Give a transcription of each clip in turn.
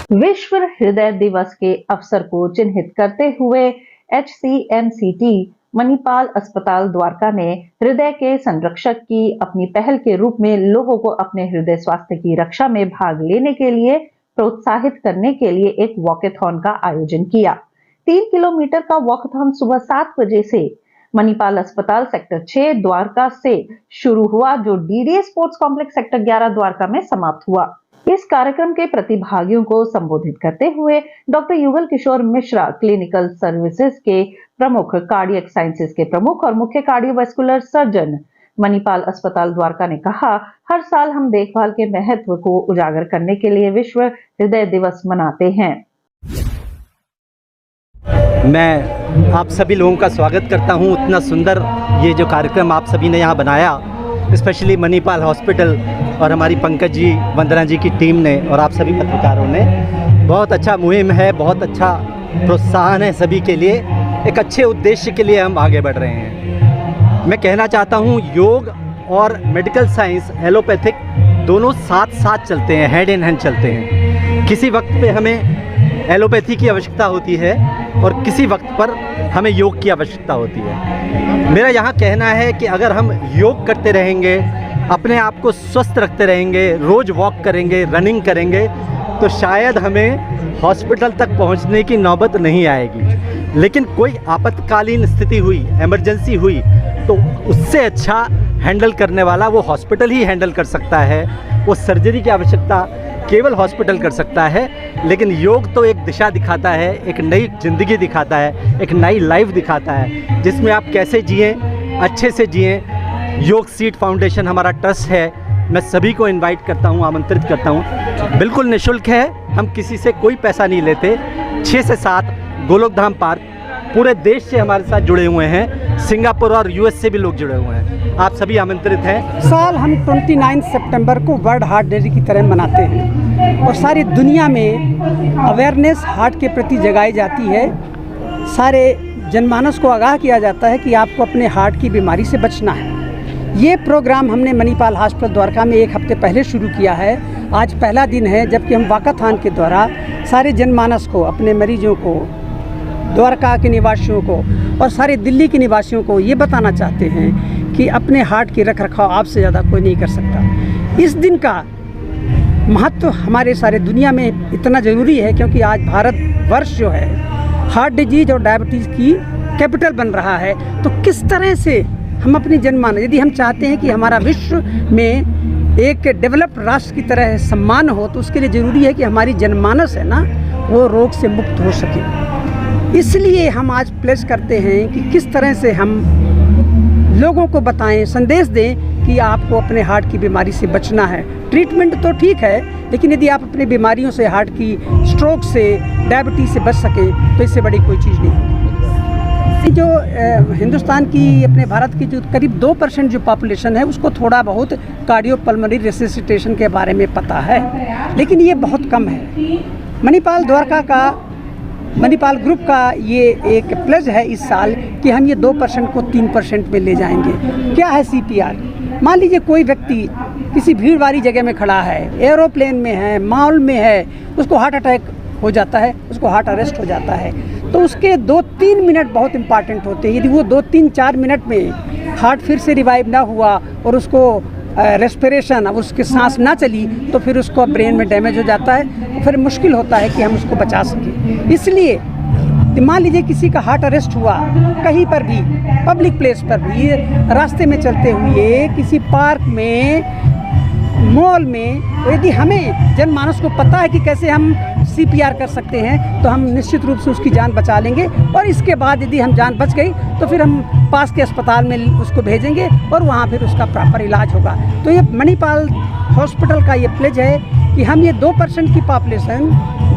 विश्व हृदय दिवस के अवसर को चिन्हित करते हुए HCMCT मणिपाल अस्पताल द्वारका ने हृदय के संरक्षक की अपनी पहल के रूप में लोगों को अपने हृदय स्वास्थ्य की रक्षा में भाग लेने के लिए प्रोत्साहित करने के लिए एक वॉकेथॉन का आयोजन किया। 3 किलोमीटर का वॉकेथॉन सुबह 7 बजे से मणिपाल अस्पताल सेक्टर 6 द्वारका से शुरू हुआ, जो DDA sports complex sector 11 Dwarka में समाप्त हुआ। इस कार्यक्रम के प्रतिभागियों को संबोधित करते हुए doctor Yugal Kishore Mishra, clinical services के प्रमुख, कार्डियक साइंसेज के प्रमुख और मुख्य कार्डियोवैस्कुलर सर्जन मणिपाल अस्पताल द्वारका ने कहा, हर साल हम देखभाल के महत्व को उजागर करने के लिए विश्व हृदय दिवस मनाते हैं। मैं आप सभी लोगों का स्वागत करता हूं। इतना सुंदर ये जो कार्यक्रम आप सभी ने यहाँ बनाया, स्पेशली मणिपाल हॉस्पिटल और हमारी पंकज जी, वंदना जी की टीम ने और आप सभी पत्रकारों ने, बहुत अच्छा मुहिम है, बहुत अच्छा प्रोत्साहन है सभी के लिए। एक अच्छे उद्देश्य के लिए हम आगे बढ़ रहे हैं। मैं कहना चाहता हूँ, योग और मेडिकल साइंस, एलोपैथिक दोनों साथ साथ चलते हैं, हैंड इन हैंड चलते हैं। किसी वक्त पे हमें एलोपैथी की आवश्यकता होती है और किसी वक्त पर हमें योग की आवश्यकता होती है। मेरा यहाँ कहना है कि अगर हम योग करते रहेंगे, अपने आप को स्वस्थ रखते रहेंगे, रोज़ वॉक करेंगे, रनिंग करेंगे, तो शायद हमें हॉस्पिटल तक पहुँचने की नौबत नहीं आएगी। लेकिन कोई आपातकालीन स्थिति हुई, इमरजेंसी हुई, तो उससे अच्छा हैंडल करने वाला वो हॉस्पिटल ही हैंडल कर सकता है। वो सर्जरी की आवश्यकता केवल हॉस्पिटल कर सकता है। लेकिन योग तो एक दिशा दिखाता है, एक नई ज़िंदगी दिखाता है, एक नई लाइफ दिखाता है, जिसमें आप कैसे जिएं, अच्छे से जिएं। योग सीड फाउंडेशन हमारा ट्रस्ट है। मैं सभी को इनवाइट करता हूं, आमंत्रित करता हूं। बिल्कुल निःशुल्क है, हम किसी से कोई पैसा नहीं लेते। 6 से 7 गोलोकधाम पार्क, पूरे देश से हमारे साथ जुड़े हुए हैं, सिंगापुर और US से भी लोग जुड़े हुए हैं। आप सभी आमंत्रित हैं। साल हम 29 सितंबर को वर्ल्ड हार्ट डे की तरह मनाते हैं और सारी दुनिया में अवेयरनेस हार्ट के प्रति जगाई जाती है। सारे जनमानस को आगाह किया जाता है कि आपको अपने हार्ट की बीमारी से बचना है। ये प्रोग्राम हमने मणिपाल हॉस्पिटल द्वारका में 1 हफ्ते पहले शुरू किया है। आज पहला दिन है, जबकि हम वॉकाथॉन के द्वारा सारे जनमानस को, अपने मरीजों को, द्वारका के निवासियों को और सारे दिल्ली के निवासियों को ये बताना चाहते हैं कि अपने हार्ट की रख रखाव आपसे ज़्यादा कोई नहीं कर सकता। इस दिन का महत्व हमारे सारे दुनिया में इतना ज़रूरी है क्योंकि आज भारतवर्ष जो है हार्ट डिजीज़ और डायबिटीज़ की कैपिटल बन रहा है। तो किस तरह से हम अपनी जनमानस, यदि हम चाहते हैं कि हमारा विश्व में एक डेवलप्ड राष्ट्र की तरह सम्मान हो, तो उसके लिए ज़रूरी है कि हमारी जनमानस है ना, वो रोग से मुक्त हो सके। इसलिए हम आज प्लेस करते हैं कि किस तरह से हम लोगों को बताएं, संदेश दें कि आपको अपने हार्ट की बीमारी से बचना है। ट्रीटमेंट तो ठीक है, लेकिन यदि आप अपनी बीमारियों से, हार्ट की, स्ट्रोक से, डायबिटीज़ से बच सकें, तो इससे बड़ी कोई चीज़ नहीं होगी। जो हिंदुस्तान की, अपने भारत की जो करीब 2% जो पॉपुलेशन है, उसको थोड़ा बहुत कार्डियोपल्मोनरी रेसिसिटेशन के बारे में पता है, लेकिन ये बहुत कम है। मणिपाल द्वारका का, मणिपाल ग्रुप का ये एक प्लेज है इस साल कि हम ये 2% को 3% में ले जाएंगे। क्या है CPR? मान लीजिए कोई व्यक्ति किसी भीड़ वाली जगह में खड़ा है, एरोप्लेन में है, मॉल में है, उसको हार्ट अटैक हो जाता है, उसको हार्ट अरेस्ट हो जाता है, तो उसके 2-3 मिनट बहुत इंपॉर्टेंट होते हैं। यदि वो 2-3-4 मिनट में हार्ट फिर से रिवाइव ना हुआ और उसको रेस्पिरेशन, अब उसकी सांस ना चली, तो फिर उसको ब्रेन में डैमेज हो जाता है, फिर मुश्किल होता है कि हम उसको बचा सकें। इसलिए मान लीजिए किसी का हार्ट अरेस्ट हुआ कहीं पर भी, पब्लिक प्लेस पर भी, रास्ते में चलते हुए, किसी पार्क में, मॉल में, तो यदि हमें जनमानस को पता है कि कैसे हम CPR कर सकते हैं, तो हम निश्चित रूप से उसकी जान बचा लेंगे। और इसके बाद यदि हम जान बच गई, तो फिर हम पास के अस्पताल में उसको भेजेंगे और वहाँ फिर उसका प्रॉपर इलाज होगा। तो ये मणिपाल हॉस्पिटल का ये प्लेज है कि हम ये 2% की पॉपुलेशन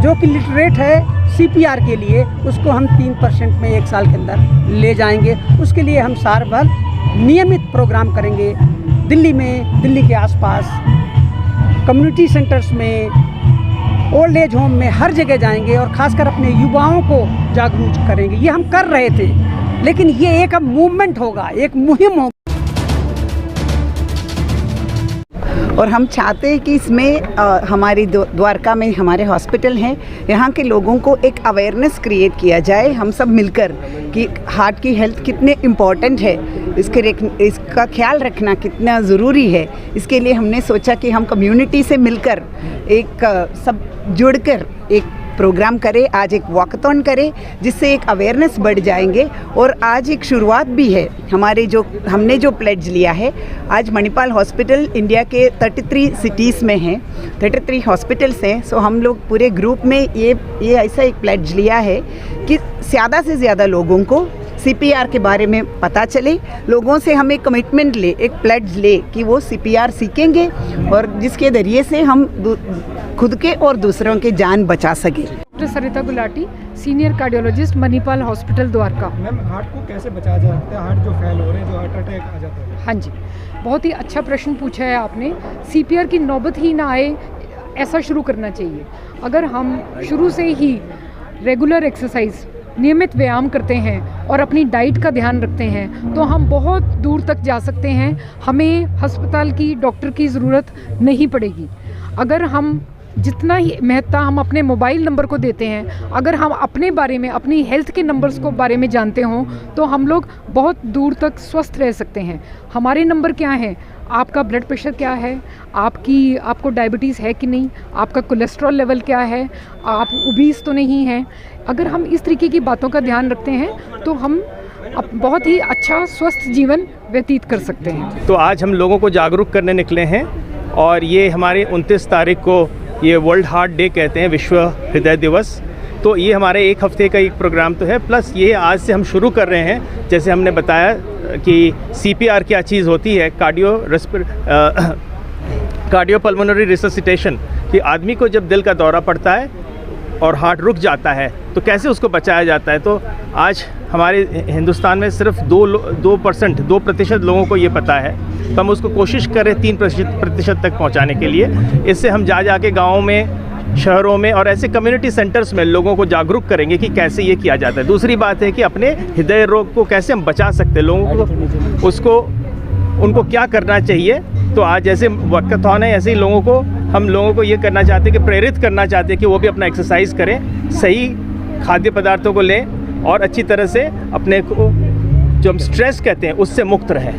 जो कि लिटरेट है CPR के लिए, उसको हम 3% में 1 साल के अंदर ले जाएंगे। उसके लिए हम साल भर नियमित प्रोग्राम करेंगे। दिल्ली में, दिल्ली के आसपास, कम्युनिटी सेंटर्स में, ओल्ड एज होम में, हर जगह जाएंगे और खासकर अपने युवाओं को जागरूक करेंगे। ये हम कर रहे थे, लेकिन ये एक अब मूवमेंट होगा, एक मुहिम होगा। और हम चाहते हैं कि इसमें हमारी द्वारका में हमारे हॉस्पिटल हैं, यहाँ के लोगों को एक अवेयरनेस क्रिएट किया जाए हम सब मिलकर कि हार्ट की हेल्थ कितने इम्पॉर्टेंट है, इसका ख्याल रखना कितना ज़रूरी है। इसके लिए हमने सोचा कि हम कम्युनिटी से मिलकर एक सब जुड़कर एक प्रोग्राम करें, आज एक वॉकथॉन करें जिससे एक अवेयरनेस बढ़ जाएंगे। और आज एक शुरुआत भी है हमने जो प्लेड्ज लिया है। आज मणिपाल हॉस्पिटल इंडिया के 33 सिटीज़ में हैं, 33 हॉस्पिटल्स हैं। सो हम लोग पूरे ग्रुप में ये ऐसा एक प्लेड्ज लिया है कि ज़्यादा से ज़्यादा लोगों को CPR के बारे में पता चले, लोगों से हम एक कमिटमेंट ले, एक प्लेड्ज ले कि वो CPR सीखेंगे और जिसके ज़रिए से हम खुद के और दूसरों के जान बचा सके। Doctor Sarita Gulati, senior cardiologist, Manipal hospital Dwarka. Ma'am, heart को कैसे बचाया जा सकता है? हार्ट जो फेल हो रहे हैं, जो हार्ट अटैक आ जाता है। हाँ जी, बहुत ही अच्छा प्रश्न पूछा है आपने। CPR की नौबत ही ना आए ऐसा शुरू करना चाहिए। अगर हम शुरू से ही रेगुलर एक्सरसाइज, नियमित व्यायाम करते हैं और अपनी डाइट का ध्यान रखते हैं तो हम बहुत दूर तक जा सकते हैं। हमें अस्पताल की, डॉक्टर की ज़रूरत नहीं पड़ेगी। अगर हम जितना ही महत्ता हम अपने मोबाइल नंबर को देते हैं, अगर हम अपने बारे में, अपनी हेल्थ के नंबर्स को बारे में जानते हों तो हम लोग बहुत दूर तक स्वस्थ रह सकते हैं। हमारे नंबर क्या हैं? आपका ब्लड प्रेशर क्या है, आपको डायबिटीज़ है कि नहीं, आपका कोलेस्ट्रॉल लेवल क्या है, आप ओबीस तो नहीं हैं। अगर हम इस तरीके की बातों का ध्यान रखते हैं तो हम बहुत ही अच्छा स्वस्थ जीवन व्यतीत कर सकते हैं। तो आज हम लोगों को जागरूक करने निकले हैं और ये हमारे 29 तारीख को ये वर्ल्ड हार्ट डे कहते हैं, विश्व हृदय दिवस। तो ये हमारे एक हफ्ते का एक प्रोग्राम तो है, प्लस ये आज से हम शुरू कर रहे हैं। जैसे हमने बताया कि CPR क्या चीज़ होती है, कार्डियोपल्मोनरी रिससिटेशन, कि आदमी को जब दिल का दौरा पड़ता है और हार्ट रुक जाता है तो कैसे उसको बचाया जाता है। तो आज हमारे हिंदुस्तान में सिर्फ 2% लोगों को ये पता है, तो हम उसको कोशिश करें 3% तक पहुंचाने के लिए। इससे हम जा के गाँव में, शहरों में और ऐसे कम्युनिटी सेंटर्स में लोगों को जागरूक करेंगे कि कैसे ये किया जाता है। दूसरी बात है कि अपने हृदय रोग को कैसे हम बचा सकते हैं, लोगों को उनको क्या करना चाहिए। तो आज जैसे वॉकथॉन है, ऐसे ही हम लोगों को ये करना चाहते हैं कि प्रेरित करना चाहते हैं कि वो भी अपना एक्सरसाइज करें, सही खाद्य पदार्थों को लें और अच्छी तरह से अपने को, जो हम स्ट्रेस कहते हैं, उससे मुक्त रहें।